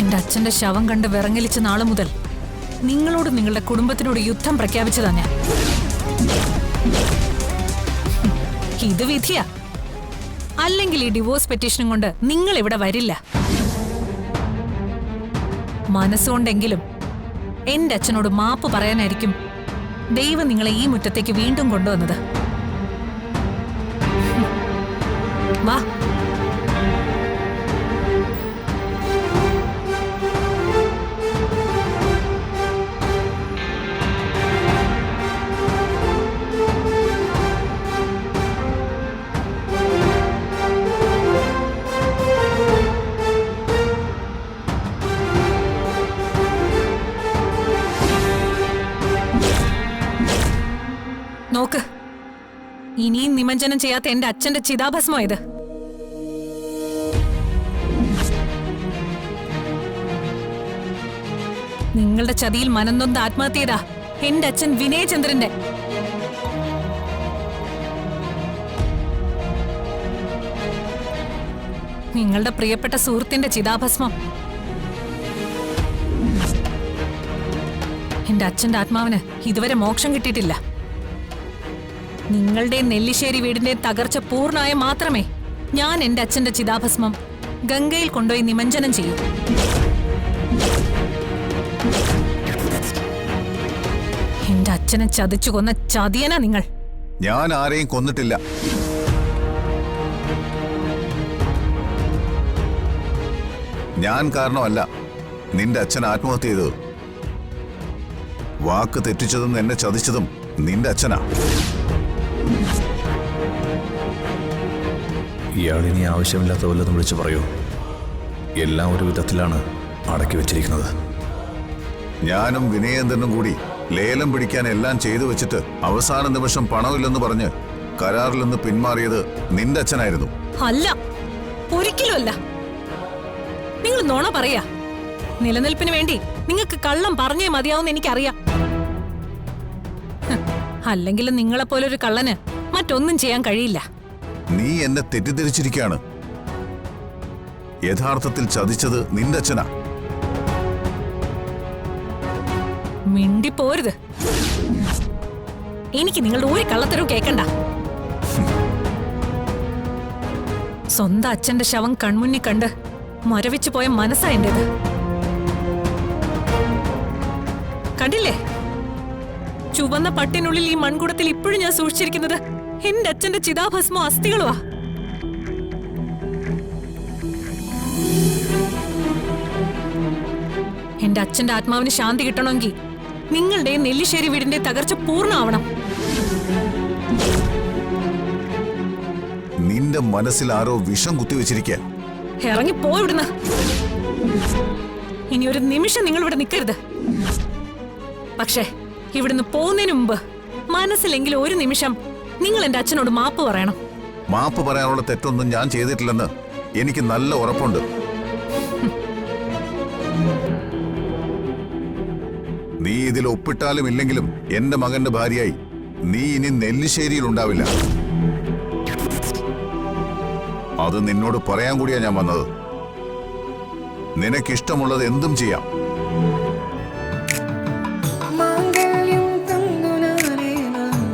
എന്റെ അച്ഛന്റെ ശവം കണ്ട് വിറങ്ങലിച്ച നാളു മുതൽ നിങ്ങളോട് നിങ്ങളുടെ കുടുംബത്തിനോട് യുദ്ധം പ്രഖ്യാപിച്ചതാ ഞാൻ. ഇത് വിധിയാ. അല്ലെങ്കിൽ ഈ ഡിവോഴ്സ് പെറ്റീഷനും കൊണ്ട് നിങ്ങൾ ഇവിടെ വരില്ല. മനസ്സുകൊണ്ടെങ്കിലും എന്റെ അച്ഛനോട് മാപ്പ് പറയാനായിരിക്കും ദൈവം നിങ്ങളെ ഈ മുറ്റത്തേക്ക് വീണ്ടും കൊണ്ടുവന്നത്. വാ. നോക്ക്, ഇനിയും നിമഞ്ജനം ചെയ്യാത്ത എന്റെ അച്ഛന്റെ ചിതാഭസ്മോ ഇത്. നിങ്ങളുടെ ചതിയിൽ മനംനൊന്ത് ആത്മഹത്യ ചെയ്താ എന്റെ അച്ഛൻ വിനയചന്ദ്രന്റെ. നിങ്ങളുടെ പ്രിയപ്പെട്ട സുഹൃത്തിന്റെ ചിതാഭസ്മം എന്റെ അച്ഛന്റെ ആത്മാവിന് ഇതുവരെ മോക്ഷം കിട്ടിയിട്ടില്ല. നിങ്ങളുടെ നെല്ലിശ്ശേരി വീടിന്റെ തകർച്ച പൂർണ്ണമായ മാത്രമേ ഞാൻ എന്റെ അച്ഛന്റെ ചിതാഭസ്മം ഗംഗയിൽ കൊണ്ടുപോയി നിമഞ്ജനം ചെയ്യും. എന്റെ അച്ഛനെ ചതിച്ചു കൊന്ന ചതിയനാ നിങ്ങൾ. ഞാൻ ആരെയും കൊന്നിട്ടില്ല. ഞാൻ കാരണമല്ല നിന്റെ അച്ഛൻ ആത്മഹത്യ ചെയ്തത്. വാക്ക് തെറ്റിച്ചതും എന്നെ ചതിച്ചതും നിന്റെ അച്ഛനാ. ഇയാളിനി ആവശ്യമില്ലാത്ത വല്ലതും വിളിച്ചു പറയൂ. എല്ലാം ഒരു വിധത്തിലാണ് അടക്കി വെച്ചിരിക്കുന്നത്. ഞാനും വിനയേന്ദ്രനും കൂടി ലേലം പിടിക്കാൻ എല്ലാം ചെയ്തു വെച്ചിട്ട് അവസാന നിമിഷം പണമില്ലെന്ന് പറഞ്ഞ് കരാറിൽ നിന്ന് പിന്മാറിയത് നിന്റെ അച്ഛനായിരുന്നു. അല്ല, ഒരിക്കലും അല്ല. നിങ്ങൾ നുണ പറയാ. നിലനിൽപ്പിന് വേണ്ടി നിങ്ങൾക്ക് കള്ളം പറഞ്ഞേ മതിയാവുന്ന എനിക്കറിയാം. അല്ലെങ്കിലും നിങ്ങളെപ്പോലൊരു കള്ളന് മറ്റൊന്നും ചെയ്യാൻ കഴിയില്ല. നീ എന്നെ തെറ്റിദ്ധരിച്ചിരിക്കുകയാണ്. യഥാർത്ഥത്തിൽ ചതിച്ചത് നിന്റെ അച്ഛനാ. മിണ്ടിപ്പോരുത്. എനിക്ക് നിങ്ങളുടെ ഒരു കള്ളത്തരവും കേൾക്കണ്ട. സ്വന്തം അച്ഛന്റെ ശവം കൺമുന്നിൽ കണ്ട് മരവിച്ചു പോയ മനസ്സാ എന്റേത്. കണ്ടില്ലേ, ചുവന്ന പട്ടിനുള്ളിൽ ഈ മൺകുടത്തിൽ ഇപ്പോഴും ഞാൻ സൂക്ഷിച്ചിരിക്കുന്നത് എന്റെ അച്ഛന്റെ ചിതാഭസ്മോ അസ്ഥികളുവാ. എന്റെ അച്ഛന്റെ ആത്മാവിന് ശാന്തി കിട്ടണമെങ്കിൽ നിങ്ങളുടെ നെല്ലിശ്ശേരി വീടിന്റെ തകർച്ച പൂർണ്ണമാവണം. നിന്റെ മനസ്സിൽ ആരോ വിഷം കുത്തിവെച്ചിരിക്കുക. ഇറങ്ങിപ്പോ ഇവിടുന്ന്. ഇനി ഒരു നിമിഷം നിങ്ങൾ ഇവിടെ നിൽക്കരുത്. പക്ഷേ ഇവിടുന്ന് പോകുന്നതിന് മുമ്പ് മനസ്സിലെങ്കിലും ഒരു നിമിഷം നിങ്ങൾ എന്റെ അച്ഛനോട് മാപ്പ് പറയണം. മാപ്പ് പറയാനുള്ള തെറ്റൊന്നും ഞാൻ ചെയ്തിട്ടില്ലെന്ന് എനിക്ക് നല്ല ഉറപ്പുണ്ട്. നീ ഇതിൽ ഒപ്പിട്ടാലും ഇല്ലെങ്കിലും എന്റെ മകന്റെ ഭാര്യയായി നീ ഇനി നെല്ലിശ്ശേരിയിൽ ഉണ്ടാവില്ല. അത് നിന്നോട് പറയാൻ കൂടിയാ ഞാൻ വന്നത്. നിനക്കിഷ്ടമുള്ളത് എന്തും ചെയ്യാം.